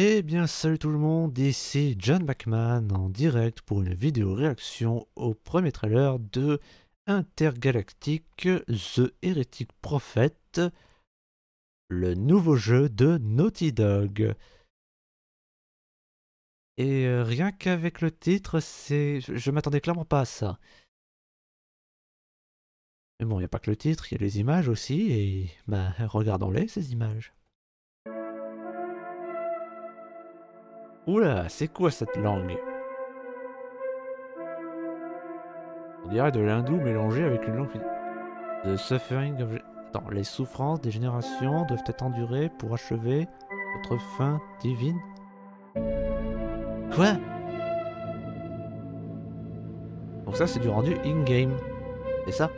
Eh bien salut tout le monde, ici John Bachman en direct pour une vidéo réaction au premier trailer de Intergalactic The Heretic Prophet, le nouveau jeu de Naughty Dog. Et rien qu'avec le titre, je m'attendais clairement pas à ça. Mais bon, il n'y a pas que le titre, il y a les images aussi, et bah regardons-les ces images. Oula, c'est quoi cette langue? On dirait de l'hindou mélangé avec une langue... The suffering of... Attends, les souffrances des générations doivent être endurées pour achever votre fin divine. Quoi? Donc ça, c'est du rendu in-game. C'est ça?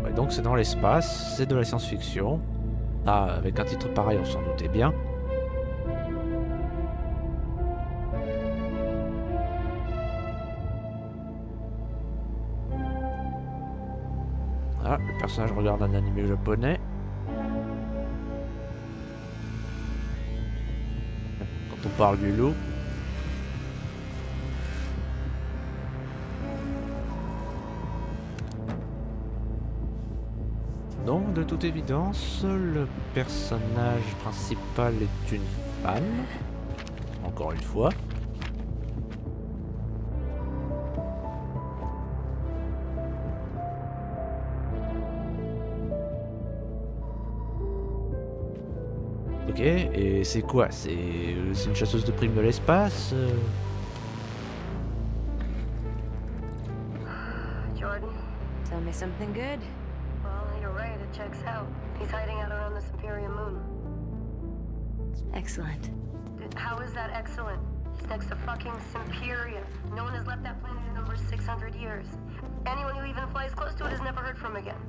Ouais, donc c'est dans l'espace, c'est de la science-fiction. Ah, avec un titre pareil, on s'en doutait bien. Ah, le personnage regarde un animé japonais. Quand on parle du loup. Donc, de toute évidence, le personnage principal est une femme. Encore une fois. Ok, et c'est quoi? C'est une chasseuse de primes de l'espace? Jordan, Tell me something good. well, you're right, it checks out. He's hiding out around the Imperium moon. Excellent. Dude, how is that excellent? He's next to fucking Simperia. No one has left that planet in over 600 years. Anyone who even flies close to it is never heard from again.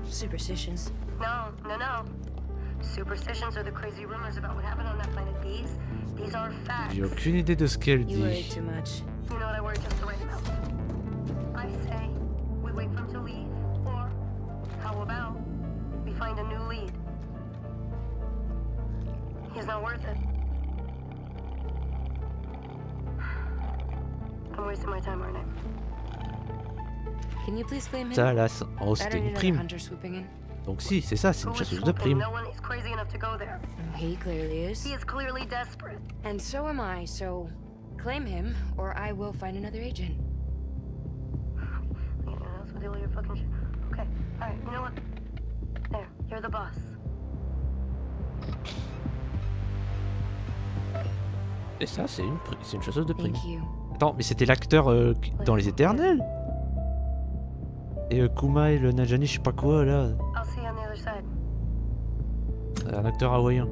Superstitions. No. Superstitions are the crazy rumors about what happened on that planet. These are facts. J'ai aucune idée de ce qu'elle You worry dit. too much. You know what I worry just the right amount. I say, we wait for him to leave, or how about we find a new lead? He's not worth it. I'm wasting my time, aren't I? Can you please claim him? Salas. Oh, I c'était don't une need another prime. hunter swooping in. Donc si, c'est ça, c'est une Who is chasseuse de swooping? primes. No one is crazy enough to go there. He clearly is. He is clearly desperate. And so am I, so claim him, or I will find another agent. You know, that's what all your fucking shit. Okay, alright, you know what? There, you're the boss. Et ça, c'est une chasseuse de primes. Thank you. Attends, mais c'était l'acteur dans Les Éternels? Et Kuma et le Najani, je sais pas quoi, là. I'll see you on the other side. Un acteur hawaïen.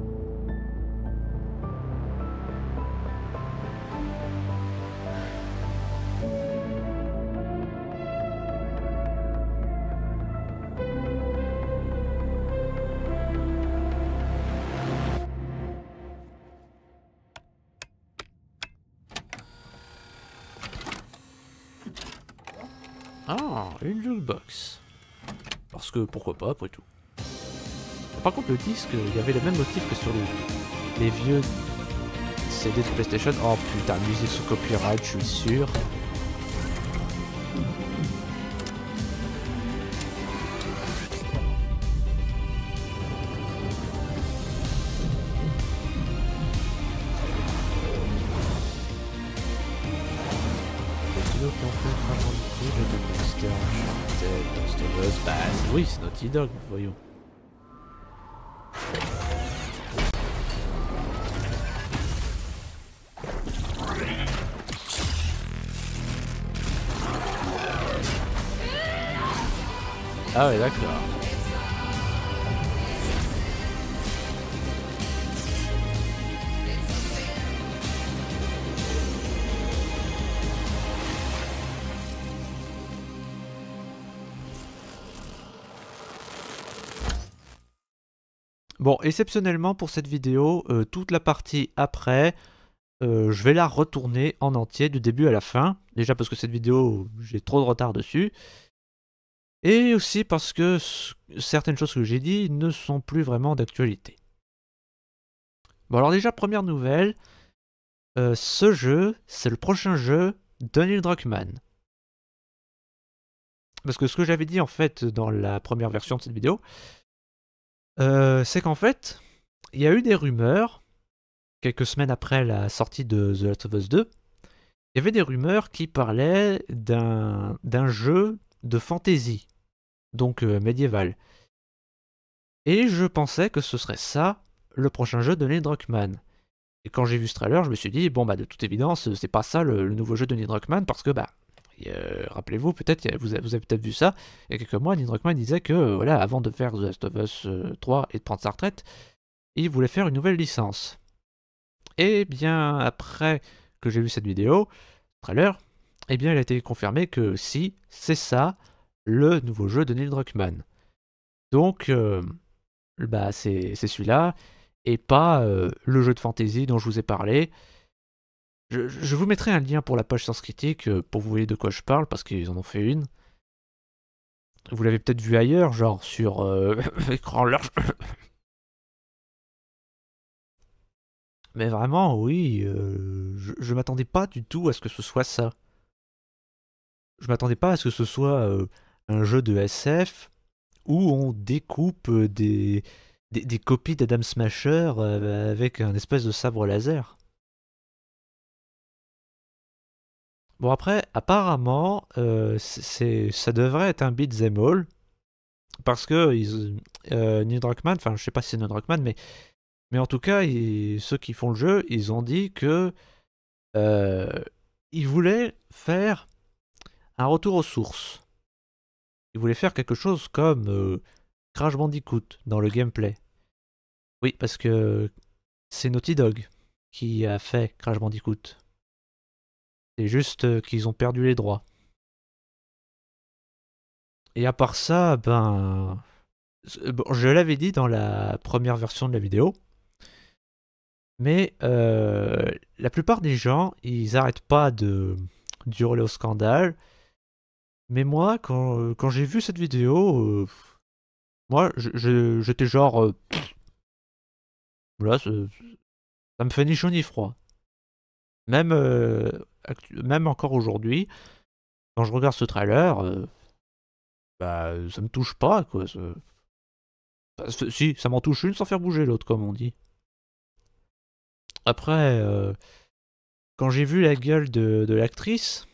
Ah, une jukebox. Parce que pourquoi pas, après tout. Par contre, le disque, il y avait le même motif que sur les vieux CD de PlayStation. Oh putain, musique sous copyright, je suis sûr. Les kilos qui ont fait vraiment du coup, j'ai de Monster, Uncharted, Last of Us. Bah oui, c'est Naughty Dog, voyons. Ah ouais, d'accord. Bon, exceptionnellement pour cette vidéo, toute la partie après, je vais la retourner en entier du début à la fin. Déjà parce que cette vidéo, j'ai trop de retard dessus. Et aussi parce que certaines choses que j'ai dit ne sont plus vraiment d'actualité. Bon alors déjà, première nouvelle, ce jeu, c'est le prochain jeu de Neil Druckmann. Parce que ce que j'avais dit en fait dans la première version de cette vidéo, c'est qu'en fait, il y a eu des rumeurs, quelques semaines après la sortie de The Last of Us 2, il y avait des rumeurs qui parlaient d'un jeu de fantasy, donc médiéval. Et je pensais que ce serait ça, le prochain jeu de Neil Druckmann. Et quand j'ai vu ce trailer, je me suis dit, bon bah de toute évidence, c'est pas ça le nouveau jeu de Neil Druckmann, parce que bah, rappelez-vous, peut-être, vous avez peut-être vu ça, il y a quelques mois, Neil Druckmann disait que, voilà, avant de faire The Last of Us 3 et de prendre sa retraite, il voulait faire une nouvelle licence. Et bien, après que j'ai vu cette vidéo, trailer, eh bien, il a été confirmé que si, c'est ça, le nouveau jeu de Neil Druckmann. Donc, bah, c'est celui-là, et pas le jeu de fantasy dont je vous ai parlé. Je vous mettrai un lien pour la page Sens Critique, pour vous voyez de quoi je parle, parce qu'ils en ont fait une. Vous l'avez peut-être vu ailleurs, genre sur écran large. Mais vraiment, oui, je m'attendais pas du tout à ce que ce soit ça. Je m'attendais pas à ce que ce soit un jeu de SF où on découpe des copies d'Adam Smasher avec un espèce de sabre laser. Bon après, apparemment, ça devrait être un beat'em all, parce que Neil Druckmann, enfin je sais pas si c'est Neil Druckmann, mais en tout cas, ceux qui font le jeu, ils ont dit que euh, ils voulaient faire un retour aux sources. Ils voulaient faire quelque chose comme Crash Bandicoot dans le gameplay. Oui, parce que c'est Naughty Dog qui a fait Crash Bandicoot. C'est juste qu'ils ont perdu les droits. Et à part ça, ben... Bon, je l'avais dit dans la première version de la vidéo, mais la plupart des gens, ils arrêtent pas d'hurler au scandale. Mais moi, quand j'ai vu cette vidéo, moi, j'étais genre... Voilà, ça me fait ni chaud ni froid. Même, même encore aujourd'hui, quand je regarde ce trailer, bah, ça me touche pas, quoi. Si, ça m'en touche une sans faire bouger l'autre, comme on dit. Après, quand j'ai vu la gueule de l'actrice,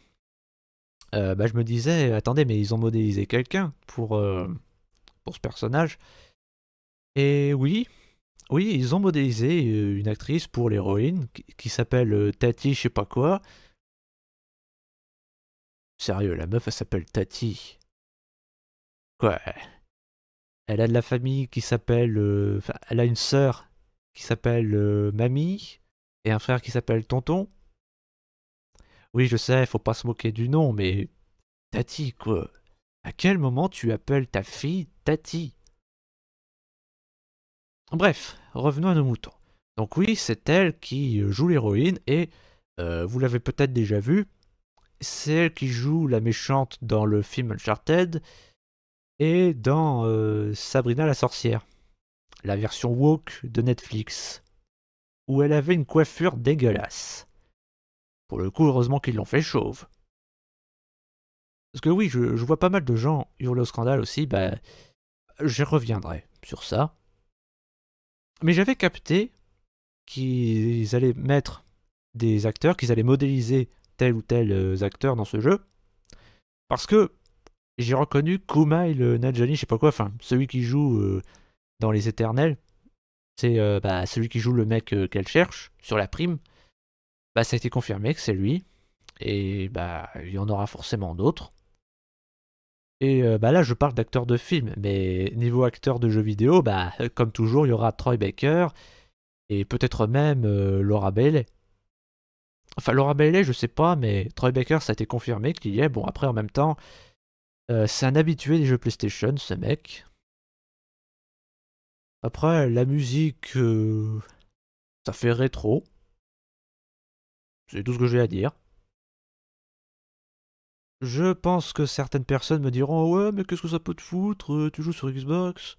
bah, je me disais, attendez, mais ils ont modélisé quelqu'un pour ce personnage. Et oui, oui, ils ont modélisé une actrice pour l'héroïne qui s'appelle Tati, je sais pas quoi. Sérieux, la meuf, elle s'appelle Tati. Quoi? Elle a de la famille qui s'appelle... enfin, elle a une sœur qui s'appelle Mamie et un frère qui s'appelle Tonton. Oui, je sais, faut pas se moquer du nom, mais... Tati, quoi. À quel moment tu appelles ta fille Tati? Bref, revenons à nos moutons. Donc oui, c'est elle qui joue l'héroïne et vous l'avez peut-être déjà vu, c'est elle qui joue la méchante dans le film Uncharted et dans Sabrina la sorcière, la version woke de Netflix, où elle avait une coiffure dégueulasse. Pour le coup, heureusement qu'ils l'ont fait chauve. Parce que oui, je vois pas mal de gens hurler au scandale aussi, bah j'y reviendrai sur ça. Mais j'avais capté qu'ils allaient mettre des acteurs, qu'ils allaient modéliser tel ou tel acteur dans ce jeu. Parce que j'ai reconnu Kumail Nanjiani, je sais pas quoi, enfin, celui qui joue dans Les Éternels. C'est bah, celui qui joue le mec qu'elle cherche sur la prime. Bah, ça a été confirmé que c'est lui. Et bah, il y en aura forcément d'autres. Et bah là, je parle d'acteurs de film, mais niveau acteur de jeux vidéo, bah, comme toujours, il y aura Troy Baker et peut-être même Laura Bailey. Enfin, Laura Bailey, je sais pas, mais Troy Baker, ça a été confirmé qu'il y est. Bon, après, en même temps, c'est un habitué des jeux PlayStation, ce mec. Après, la musique, ça fait rétro. C'est tout ce que j'ai à dire. Je pense que certaines personnes me diront ouais, mais qu'est-ce que ça peut te foutre? Tu joues sur Xbox?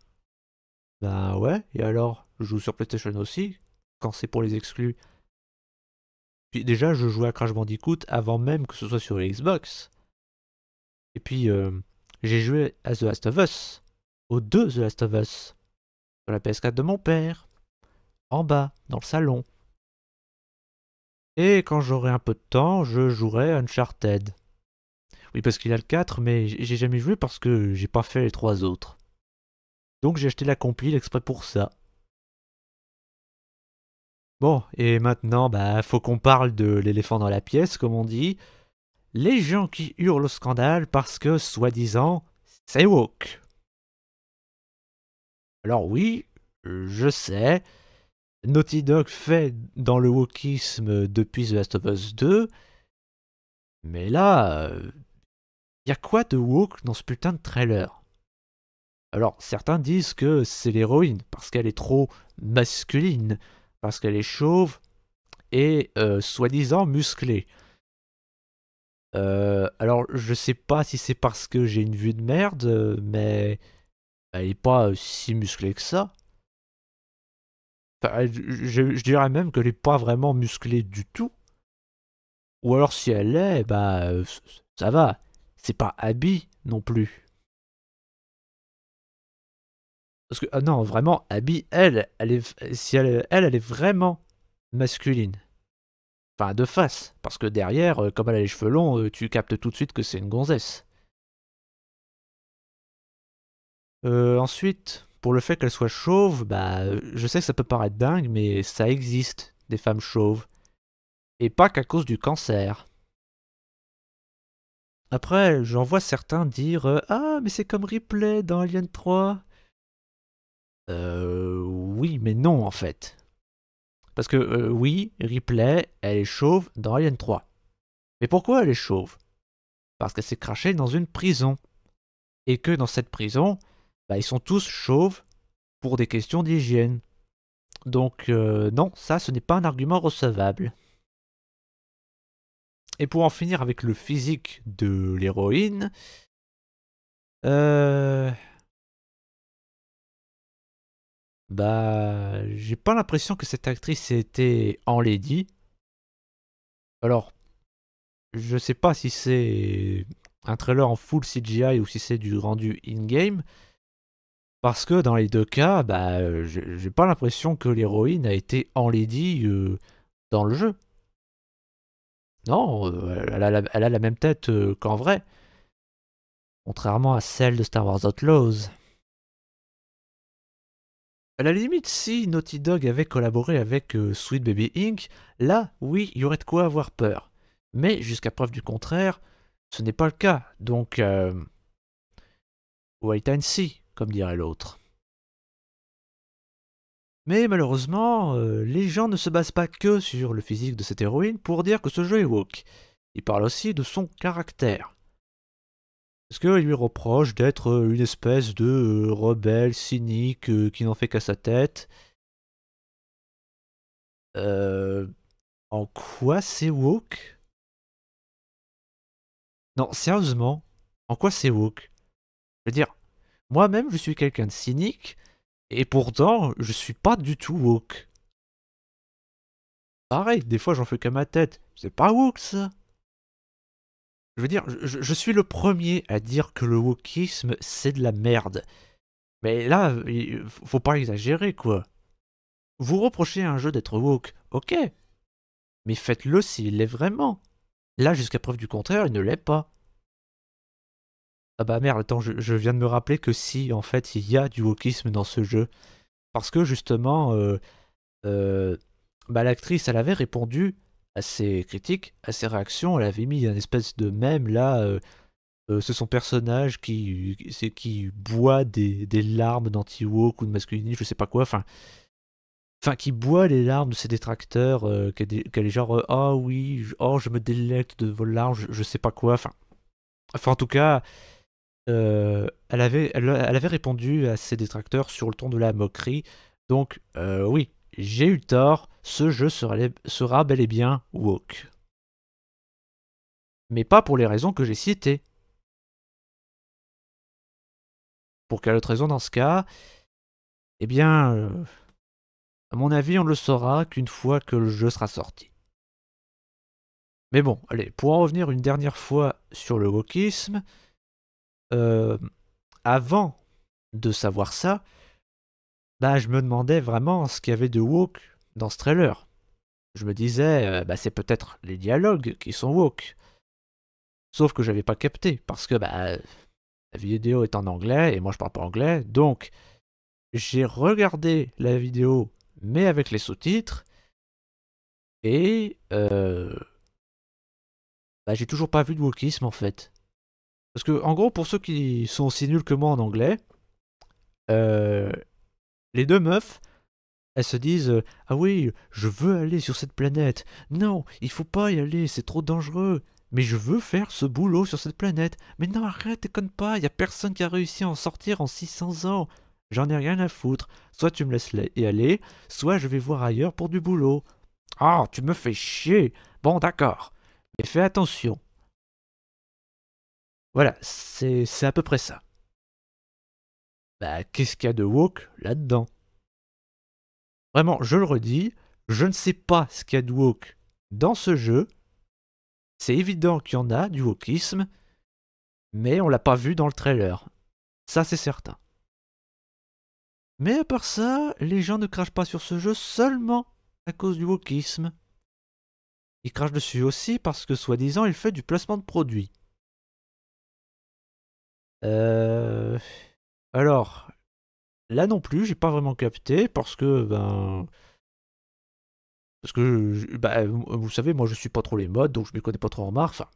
Ben ouais, et alors? Je joue sur PlayStation aussi, quand c'est pour les exclus. Puis déjà, je jouais à Crash Bandicoot avant même que ce soit sur Xbox. Et puis, j'ai joué à The Last of Us, aux deux The Last of Us, sur la PS4 de mon père, en bas, dans le salon. Et quand j'aurai un peu de temps, je jouerai à Uncharted. Oui, parce qu'il a le 4, mais j'ai jamais joué parce que j'ai pas fait les 3 autres. Donc j'ai acheté la compile exprès pour ça. Bon, et maintenant, bah, faut qu'on parle de l'éléphant dans la pièce, comme on dit. Les gens qui hurlent au scandale parce que, soi-disant, c'est woke. Alors oui, je sais, Naughty Dog fait dans le wokisme depuis The Last of Us 2, mais là, y a quoi de woke dans ce putain de trailer? Alors, certains disent que c'est l'héroïne, parce qu'elle est trop masculine, parce qu'elle est chauve et soi-disant musclée. Alors, je sais pas si c'est parce que j'ai une vue de merde, mais elle est pas si musclée que ça. Enfin, je dirais même qu'elle est pas vraiment musclée du tout. Ou alors si elle l'est, bah ça va. C'est pas Abby non plus. Parce que, ah non, vraiment, Abby, elle est, si elle est vraiment masculine. Enfin, de face. Parce que derrière, comme elle a les cheveux longs, tu captes tout de suite que c'est une gonzesse. Ensuite, pour le fait qu'elle soit chauve, bah, je sais que ça peut paraître dingue, mais ça existe, des femmes chauves. Et pas qu'à cause du cancer. Après, j'en vois certains dire ah, mais c'est comme Ripley dans Alien 3. Oui, mais non en fait. Parce que oui, Ripley, elle est chauve dans Alien 3. Mais pourquoi elle est chauve? Parce qu'elle s'est crachée dans une prison. Et que dans cette prison, bah, ils sont tous chauves pour des questions d'hygiène. Donc non, ça ce n'est pas un argument recevable. Et pour en finir avec le physique de l'héroïne, bah, j'ai pas l'impression que cette actrice ait été enlaidie. Alors, je sais pas si c'est un trailer en full CGI ou si c'est du rendu in-game. Parce que dans les deux cas, bah, j'ai pas l'impression que l'héroïne a été enlaidie dans le jeu. Non, elle a la même tête qu'en vrai. Contrairement à celle de Star Wars Outlaws. À la limite, si Naughty Dog avait collaboré avec Sweet Baby Inc., là, oui, il y aurait de quoi avoir peur. Mais jusqu'à preuve du contraire, ce n'est pas le cas. Donc, wait and see, comme dirait l'autre. Mais malheureusement, les gens ne se basent pas que sur le physique de cette héroïne pour dire que ce jeu est woke. Ils parlent aussi de son caractère. Parce qu'ils lui reprochent d'être une espèce de rebelle cynique qui n'en fait qu'à sa tête. En quoi c'est woke? Non, sérieusement, en quoi c'est woke? Je veux dire, moi-même je suis quelqu'un de cynique, et pourtant je suis pas du tout woke. Pareil, des fois j'en fais qu'à ma tête. C'est pas woke ça. Je veux dire, je suis le premier à dire que le wokisme c'est de la merde. Mais là, faut pas exagérer quoi. Vous reprochez à un jeu d'être woke, ok. Mais faites-le s'il l'est vraiment. Là, jusqu'à preuve du contraire, il ne l'est pas. Ah bah merde, attends, je viens de me rappeler que si, en fait, il y a du wokisme dans ce jeu. Parce que justement, bah, l'actrice, elle avait répondu à ses critiques, à ses réactions. Elle avait mis un espèce de mème là. C'est son personnage qui boit des larmes d'anti-woke ou de masculinité, je sais pas quoi. Enfin, qui boit les larmes de ses détracteurs. Qu'elle est genre ah oui, oh je me délecte de vos larmes, je sais pas quoi. Enfin en tout cas. Elle avait répondu à ses détracteurs sur le ton de la moquerie. Donc, oui, j'ai eu tort. Ce jeu sera bel et bien woke. mais pas pour les raisons que j'ai citées. Pour quelle autre raison dans ce cas? Eh bien, à mon avis, on ne le saura qu'une fois que le jeu sera sorti. Mais bon, allez, pour en revenir une dernière fois sur le wokisme, avant de savoir ça, bah, je me demandais vraiment ce qu'il y avait de woke dans ce trailer. Je me disais, bah, c'est peut-être les dialogues qui sont woke. Sauf que j'avais pas capté, parce que bah, la vidéo est en anglais, et moi je parle pas anglais, donc j'ai regardé la vidéo, mais avec les sous-titres, et bah, j'ai toujours pas vu de wokisme en fait. Parce que, en gros, pour ceux qui sont aussi nuls que moi en anglais, les deux meufs, elles se disent ah oui, je veux aller sur cette planète. Non, il faut pas y aller, c'est trop dangereux. Mais je veux faire ce boulot sur cette planète. Mais non, arrête, déconne pas, y a personne qui a réussi à en sortir en 600 ans. J'en ai rien à foutre. Soit tu me laisses y aller, soit je vais voir ailleurs pour du boulot. Ah, tu me fais chier. Bon, d'accord. Mais fais attention. Voilà, c'est à peu près ça. Bah, qu'est-ce qu'il y a de woke là-dedans? Vraiment, je le redis, je ne sais pas ce qu'il y a de woke dans ce jeu. C'est évident qu'il y en a, du wokisme, mais on l'a pas vu dans le trailer. Ça, c'est certain. Mais à part ça, les gens ne crachent pas sur ce jeu seulement à cause du wokisme. Ils crachent dessus aussi parce que, soi-disant, il fait du placement de produits. Alors, là non plus, j'ai pas vraiment capté parce que, bah, vous savez, moi je suis pas trop les modes, donc je m'y connais pas trop en marque. Enfin,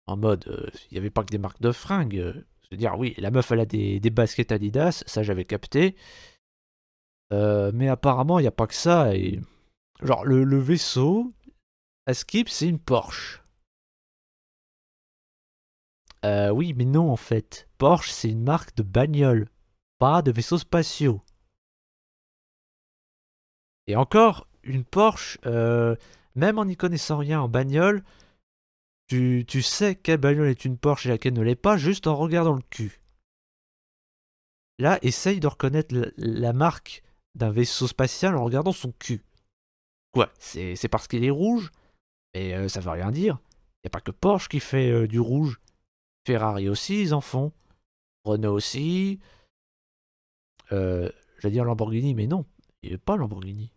en mode, il y avait pas que des marques de fringues. Je veux dire, oui, la meuf elle a des baskets Adidas, ça j'avais capté. Mais apparemment, il n'y a pas que ça. Et... genre, le vaisseau, à Skip, c'est une Porsche. Oui, mais non en fait. Porsche, c'est une marque de bagnole, pas de vaisseaux spatiaux. Et encore, une Porsche, même en n'y connaissant rien en bagnole, tu sais quelle bagnole est une Porsche et laquelle ne l'est pas juste en regardant le cul. Là, essaye de reconnaître la marque d'un vaisseau spatial en regardant son cul. Quoi? C'est parce qu'il est rouge? Mais ça veut rien dire. Y a pas que Porsche qui fait du rouge. Ferrari aussi, ils en font. Renault aussi. J'allais dire Lamborghini, mais non. Il n'y a pas Lamborghini.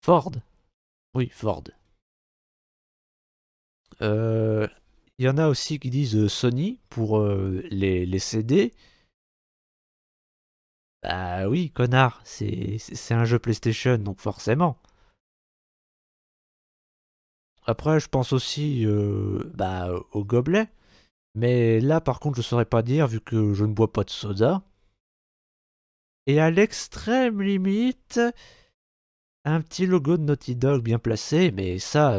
Ford. Oui, Ford. Il y en a aussi qui disent Sony pour les CD. Bah oui, connard, c'est un jeu PlayStation, donc forcément. Après, je pense aussi bah, au gobelet. Mais là, par contre, je saurais pas dire vu que je ne bois pas de soda. Et à l'extrême limite, un petit logo de Naughty Dog bien placé, mais ça,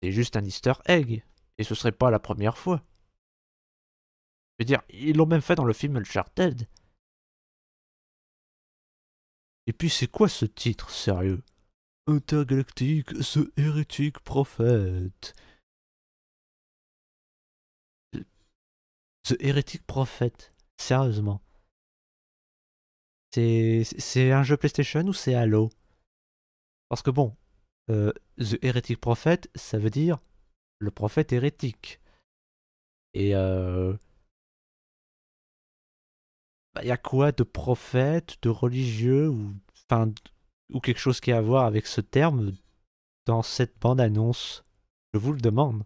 c'est juste un Easter egg. Et ce serait pas la première fois. Je veux dire, ils l'ont même fait dans le film Uncharted. Et puis c'est quoi ce titre, sérieux? Intergalactic, The Heretic Prophet. The Heretic Prophet. Sérieusement. C'est un jeu PlayStation ou c'est Halo? Parce que bon, The Heretic Prophet, ça veut dire le prophète hérétique. Et bah, y a quoi de prophète, de religieux, enfin, ou quelque chose qui a à voir avec ce terme dans cette bande-annonce? Je vous le demande.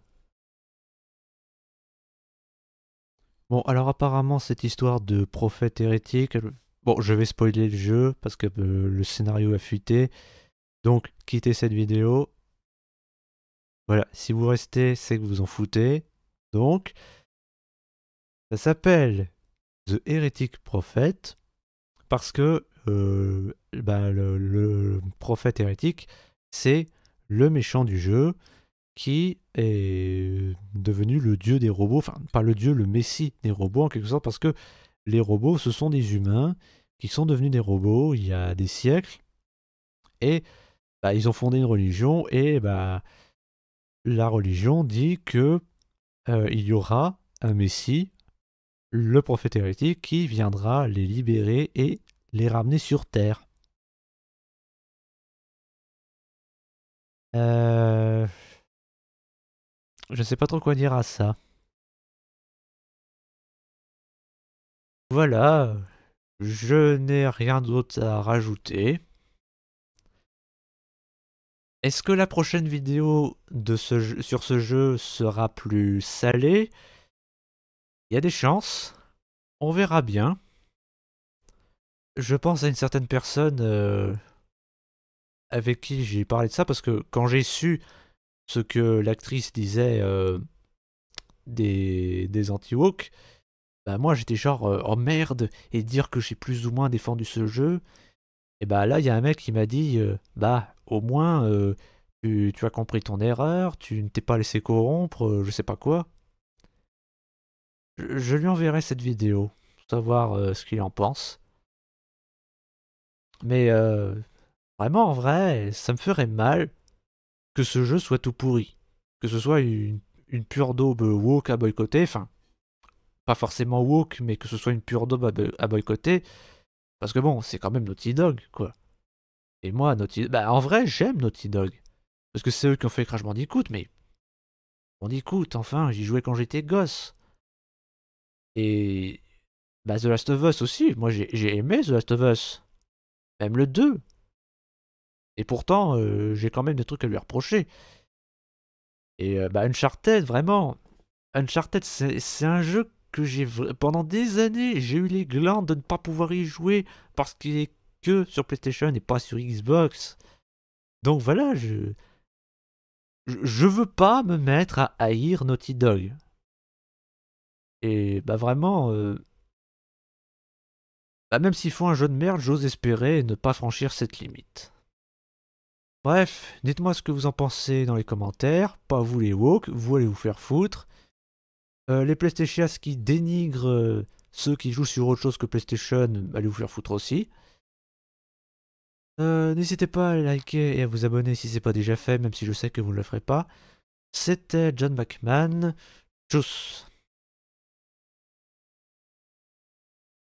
Bon, alors apparemment, cette histoire de prophète hérétique... Bon, je vais spoiler le jeu parce que le scénario a fuité. Donc, quittez cette vidéo. Voilà, si vous restez, c'est que vous en foutez. Donc, ça s'appelle The Heretic Prophet parce que bah, le prophète hérétique, c'est le méchant du jeu qui est devenu le dieu des robots, enfin pas le dieu, le messie des robots en quelque sorte, parce que les robots, ce sont des humains qui sont devenus des robots il y a des siècles, et bah, ils ont fondé une religion, et bah, la religion dit que il y aura un Messie, le prophète hérétique, qui viendra les libérer et les ramener sur Terre. Je sais pas trop quoi dire à ça. Voilà, je n'ai rien d'autre à rajouter. Est-ce que la prochaine vidéo de sur ce jeu sera plus salée? Il y a des chances. On verra bien. Je pense à une certaine personne avec qui j'ai parlé de ça, parce que quand j'ai su ce que l'actrice disait des anti-woke, bah moi j'étais genre oh merde, et dire que j'ai plus ou moins défendu ce jeu. Et bah là il y a un mec qui m'a dit bah au moins tu as compris ton erreur, tu ne t'es pas laissé corrompre, je sais pas quoi. Je lui enverrai cette vidéo pour savoir ce qu'il en pense. Mais vraiment en vrai, ça me ferait mal que ce jeu soit tout pourri. Que ce soit une pure daube woke à boycotter, enfin, pas forcément woke, mais que ce soit une pure daube à boycotter, parce que bon, c'est quand même Naughty Dog, quoi. Et moi, bah en vrai, j'aime Naughty Dog. Parce que c'est eux qui ont fait Crash Bandicoot, mais Bandicoot, enfin, j'y jouais quand j'étais gosse. Et bah The Last of Us aussi, moi j'ai aimé The Last of Us. Même le 2. Et pourtant, j'ai quand même des trucs à lui reprocher. Et bah Uncharted, vraiment. Uncharted, c'est un jeu que pendant des années, j'ai eu les glandes de ne pas pouvoir y jouer parce qu'il est que sur PlayStation et pas sur Xbox. Donc voilà, je veux pas me mettre à haïr Naughty Dog. Et bah vraiment, bah même s'ils font un jeu de merde, j'ose espérer ne pas franchir cette limite. Bref, dites-moi ce que vous en pensez dans les commentaires. Pas vous les woke, vous allez vous faire foutre. Les PlayStation qui dénigrent ceux qui jouent sur autre chose que PlayStation, allez vous faire foutre aussi. N'hésitez pas à liker et à vous abonner si c'est pas déjà fait, même si je sais que vous ne le ferez pas. C'était John Bachman. Tchuss.